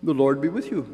The Lord be with you.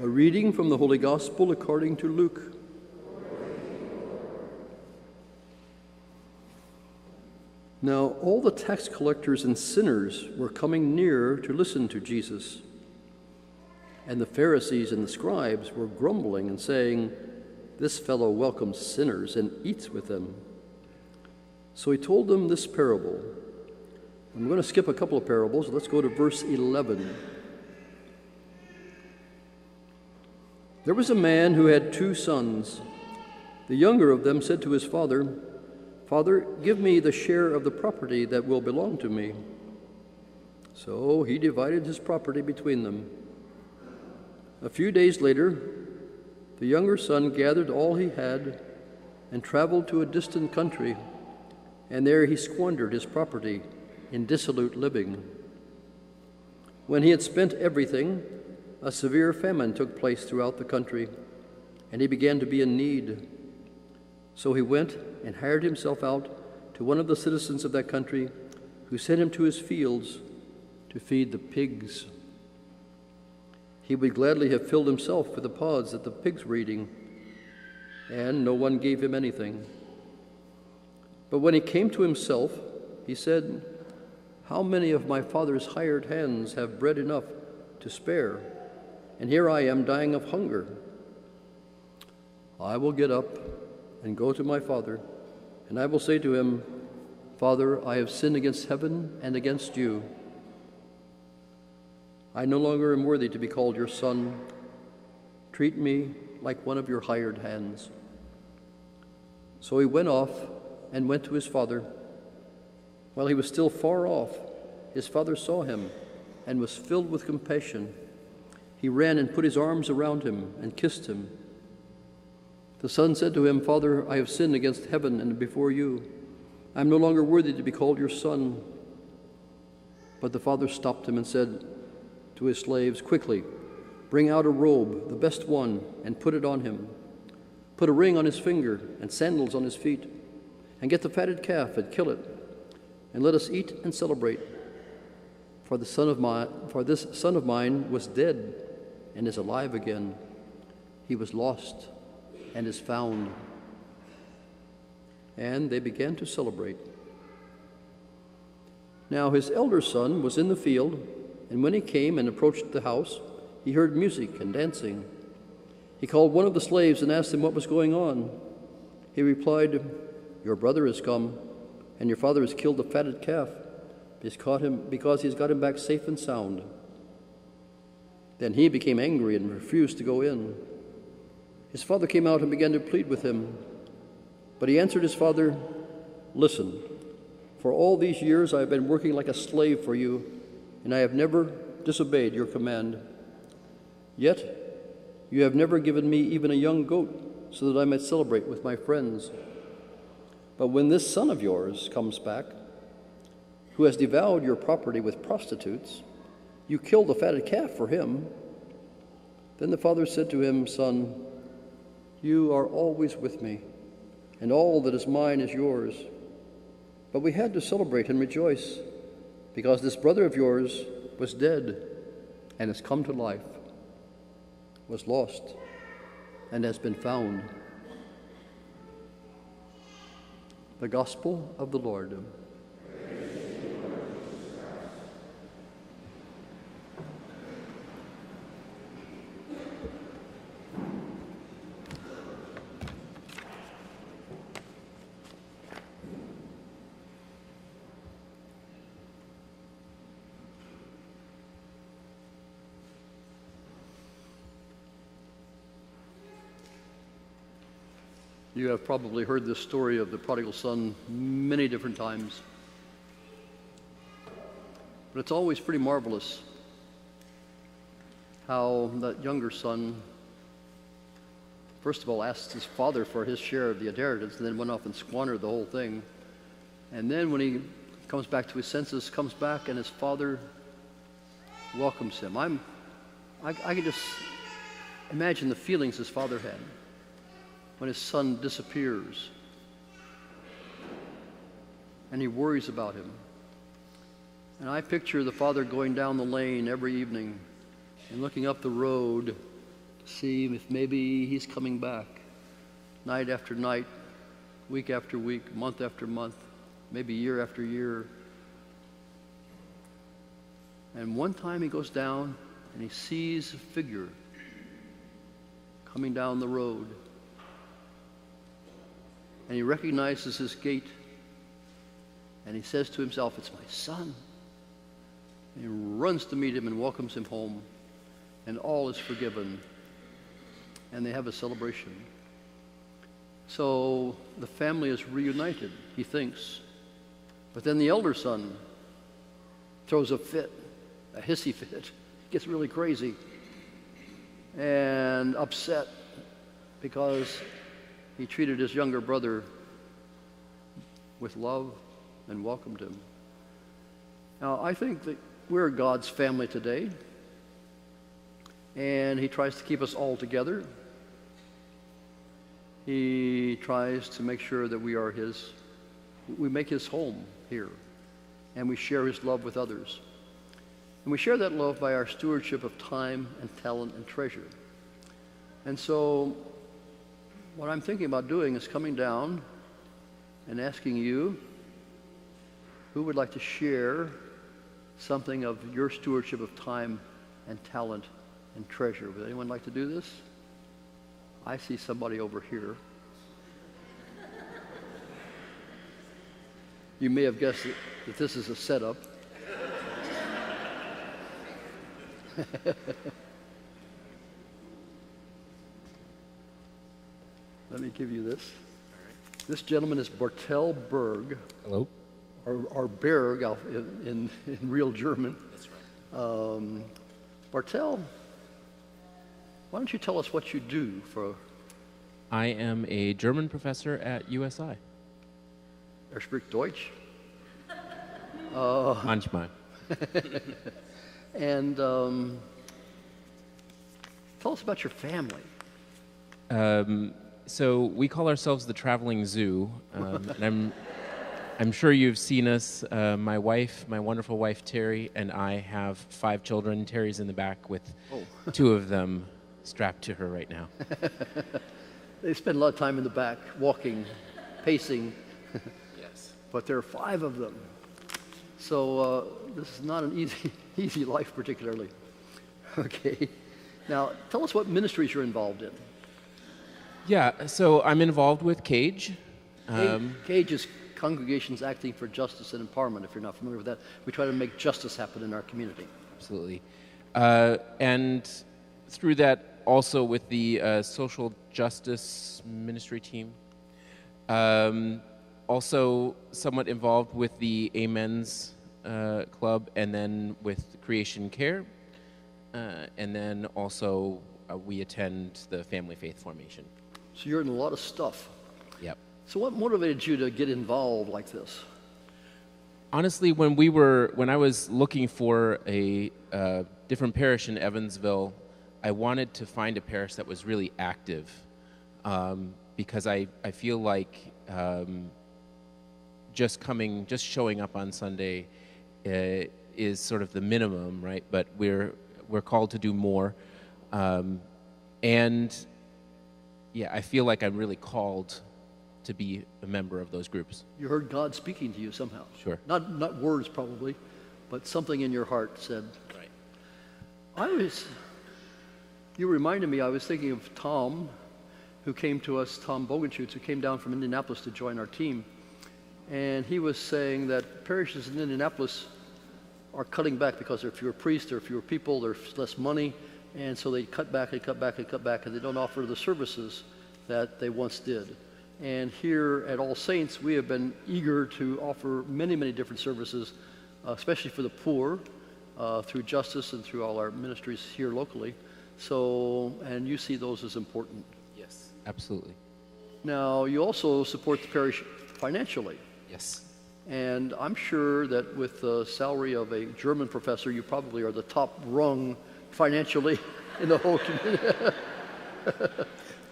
A reading from the Holy Gospel according to Luke. Now all the tax collectors and sinners were coming near to listen to Jesus. And the Pharisees and the scribes were grumbling and saying, "This fellow welcomes sinners and eats with them." So he told them this parable. I'm going to skip a couple of parables. Let's go to verse 11. There was a man who had 2 sons. The younger of them said to his father, "Father, give me the share of the property that will belong to me." So he divided his property between them. A few days later, the younger son gathered all he had and traveled to a distant country, and there he squandered his property in dissolute living. When he had spent everything, a severe famine took place throughout the country, and he began to be in need. So he went and hired himself out to one of the citizens of that country, who sent him to his fields to feed the pigs. He would gladly have filled himself with the pods that the pigs were eating, and no one gave him anything. But when he came to himself, he said, "How many of my father's hired hands have bread enough to spare, and here I am dying of hunger? I will get up and go to my father, and I will say to him, 'Father, I have sinned against heaven and against you. I no longer am worthy to be called your son. Treat me like one of your hired hands.' So he went off and went to his father. While he was still far off, his father saw him and was filled with compassion. He ran and put his arms around him and kissed him. The son said to him, 'Father, I have sinned against heaven and before you. I am no longer worthy to be called your son.' But the father stopped him and said to his slaves, 'Quickly, bring out a robe, the best one, and put it on him. Put a ring on his finger and sandals on his feet, and get the fatted calf and kill it, and let us eat and celebrate. For this son of mine was dead and is alive again. He was lost and is found.' And they began to celebrate. Now his elder son was in the field, and when he came and approached the house, he heard music and dancing. He called one of the slaves and asked him what was going on. He replied, 'Your brother has come, and your father has killed the fatted calf because he's got him back safe and sound.' Then he became angry and refused to go in. His father came out and began to plead with him. But he answered his father, 'Listen, for all these years I have been working like a slave for you, and I have never disobeyed your command. Yet you have never given me even a young goat so that I might celebrate with my friends. But when this son of yours comes back, who has devoured your property with prostitutes, you killed the fatted calf for him.' Then the father said to him, 'Son, you are always with me, and all that is mine is yours. But we had to celebrate and rejoice, because this brother of yours was dead and has come to life, was lost and has been found.'" The Gospel of the Lord. You have probably heard this story of the prodigal son many different times. But it's always pretty marvelous how that younger son, first of all, asked his father for his share of the inheritance, and then went off and squandered the whole thing. And then when he comes back to his senses, comes back, and his father welcomes him. I can just imagine the feelings his father had when his son disappears and he worries about him. And I picture the father going down the lane every evening and looking up the road to see if maybe he's coming back, night after night, week after week, month after month, maybe year after year. And one time he goes down and he sees a figure coming down the road. And he recognizes his gait. And he says to himself, "It's my son." And he runs to meet him and welcomes him home. And all is forgiven. And they have a celebration. So the family is reunited, he thinks. But then the elder son throws a fit, a hissy fit. He gets really crazy and upset because he treated his younger brother with love and welcomed him. Now, I think that we're God's family today, and he tries to keep us all together. He tries to make sure that we make his home here, and we share his love with others. And we share that love by our stewardship of time and talent and treasure. And so what I'm thinking about doing is coming down and asking you who would like to share something of your stewardship of time and talent and treasure. Would anyone like to do this? I see somebody over here. You may have guessed that this is a setup. Let me give you this. This gentleman is Bartel Berg. Hello. Or Berg in real German. That's right. Bartel, why don't you tell us what you do for... I am a German professor at USI. spricht Deutsch? Manchmal. And tell us about your family. So we call ourselves the Traveling Zoo, and I'm sure you've seen us. My wife, my wonderful wife Terry, and I have 5 children. Terry's in the back with 2 of them strapped to her right now. They spend a lot of time in the back, walking, pacing. Yes. But there are 5 of them. So this is not an easy life particularly. Okay. Now, tell us what ministries you're involved in. Yeah, so I'm involved with CAGE. CAGE is Congregations Acting for Justice and Empowerment, if you're not familiar with that. We try to make justice happen in our community. Absolutely. And through that, also with the social justice ministry team. Also somewhat involved with the Amen's Club, and then with Creation Care. And then also we attend the Family Faith Formation. So you're in a lot of stuff. Yep. So what motivated you to get involved like this? Honestly, when I was looking for a different parish in Evansville, I wanted to find a parish that was really active, because I feel like just showing up on Sunday is sort of the minimum, right? But we're called to do more, and yeah, I feel like I'm really called to be a member of those groups. You heard God speaking to you somehow. Sure. Not words probably, but something in your heart said. Right. You reminded me, I was thinking of Tom, who came to us, Tom Bogenschutz, who came down from Indianapolis to join our team. And he was saying that parishes in Indianapolis are cutting back because there are fewer priests, there are fewer people, there's less money, and so they cut back and cut back and cut back, and they don't offer the services that they once did. And here at All Saints, we have been eager to offer many, many different services, especially for the poor, through justice and through all our ministries here locally. So, and you see those as important. Yes, absolutely. Now, you also support the parish financially. Yes. And I'm sure that with the salary of a German professor, you probably are the top rung financially in the whole community.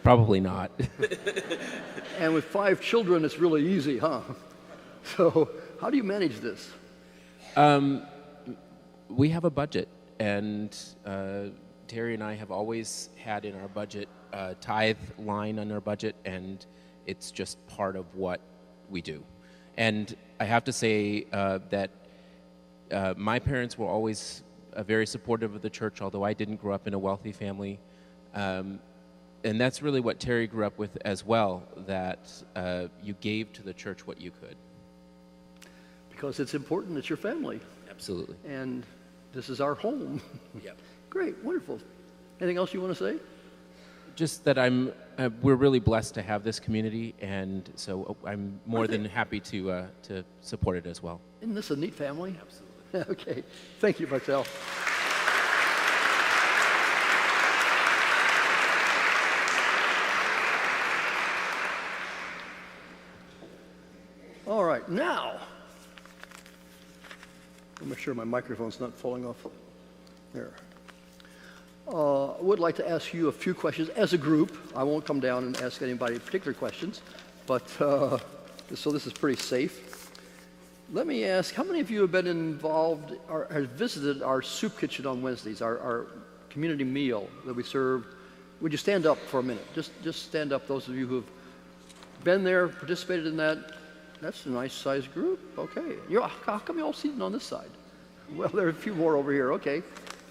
Probably not. And with 5 children, it's really easy, huh? So how do you manage this? we have a budget, and Terry and I have always had in our budget a tithe line on our budget, and it's just part of what we do. And I have to say that my parents were always very supportive of the church, although I didn't grow up in a wealthy family. And that's really what Terry grew up with as well, that you gave to the church what you could. Because it's important, it's your family. Absolutely. And this is our home. Yep. Great, wonderful. Anything else you want to say? Just that we're really blessed to have this community, and so I'm more than happy to support it as well. Isn't this a neat family? Absolutely. Okay. Thank you, Marcel. All right, now, I'll make sure my microphone's not falling off. There. I would like to ask you a few questions as a group. I won't come down and ask anybody particular questions, but so this is pretty safe. Let me ask, how many of you have been involved or have visited our soup kitchen on Wednesdays, our community meal that we serve? Would you stand up for a minute? Just stand up, those of you who have been there, participated in that. That's a nice-sized group. Okay. How come you're all seated on this side? Well, there are a few more over here. Okay,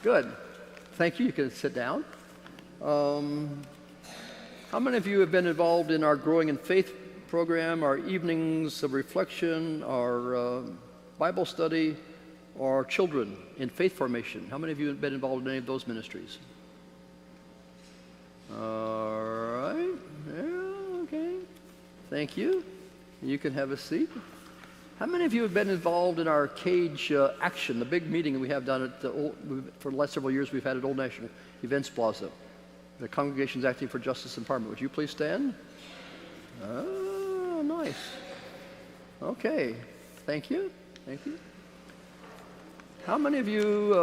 good. Thank you. You can sit down. How many of you have been involved in our Growing in Faith program, our evenings of reflection, our Bible study, or children in faith formation? How many of you have been involved in any of those ministries? All right. Yeah, okay. Thank you. You can have a seat. How many of you have been involved in our Cage Action, the big meeting that we have done for the last several years we've had at Old National Events Plaza? The Congregation's Acting for Justice and Empowerment. Would you please stand? Oh, nice. Okay. Thank you. Thank you. How many of you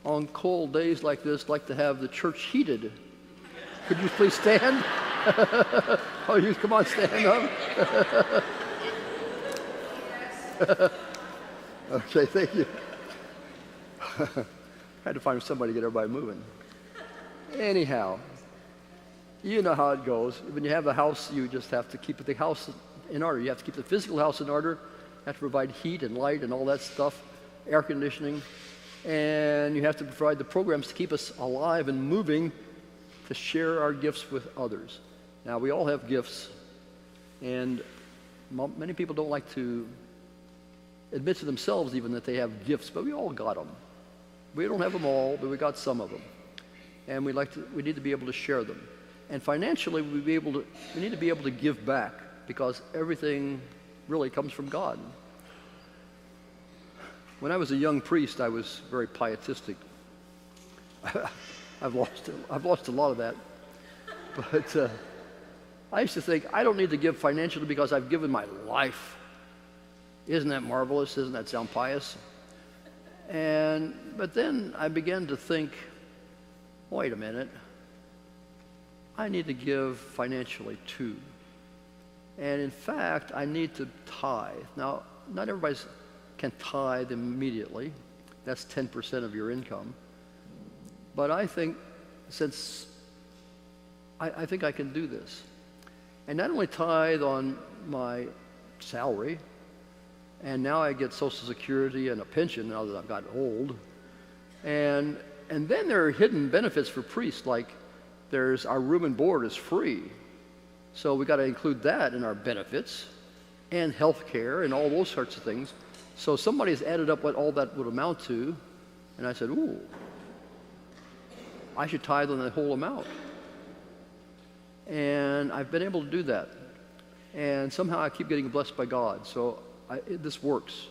on cold days like this like to have the church heated? Could you please stand? Oh, you come on, stand up. Okay, thank you. I had to find somebody to get everybody moving. Anyhow, you know how it goes. When you have a house, you just have to keep the house in order. You have to keep the physical house in order. You have to provide heat and light and all that stuff, air conditioning. And you have to provide the programs to keep us alive and moving to share our gifts with others. Now, we all have gifts, and many people don't like to admit to themselves even that they have gifts, but we all got them. We don't have them all, but we got some of them. And we need to be able to share them. And financially, we need to be able to give back, because everything really comes from God. When I was a young priest, I was very pietistic. I've lost a lot of that. But I used to think, I don't need to give financially because I've given my life. Isn't that marvelous? Doesn't that sound pious? But then I began to think, wait a minute. I need to give financially too. And in fact, I need to tithe. Now, not everybody can tithe immediately. That's 10% of your income. But I think I think I can do this. And not only tithe on my salary, and now I get Social Security and a pension now that I've gotten old. And then there are hidden benefits for priests, like there's our room and board is free. So we got to include that in our benefits, and health care and all those sorts of things. So somebody has added up what all that would amount to, and I said, ooh, I should tithe on the whole amount. And I've been able to do that. And somehow I keep getting blessed by God. So this works.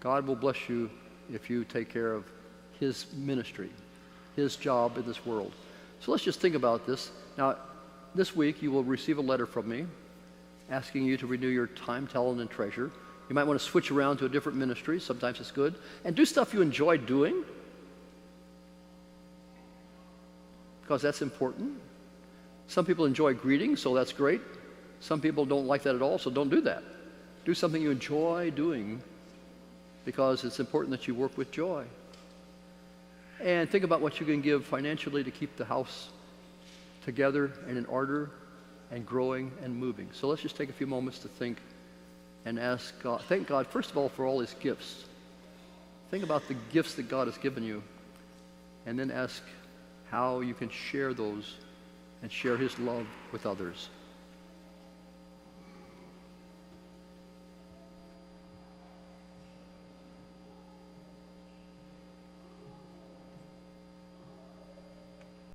God will bless you if you take care of His ministry, His job in this world. So let's just think about this. Now, this week you will receive a letter from me asking you to renew your time, talent, and treasure. You might want to switch around to a different ministry. Sometimes it's good. And do stuff you enjoy doing, because that's important. Some people enjoy greeting, so that's great. Some people don't like that at all, so don't do that. Do something you enjoy doing. because it's important that you work with joy. And think about what you can give financially to keep the house together and in order and growing and moving. So let's just take a few moments to think and ask God. Thank God, first of all, for all his gifts. Think about the gifts that God has given you, and then ask how you can share those and share his love with others.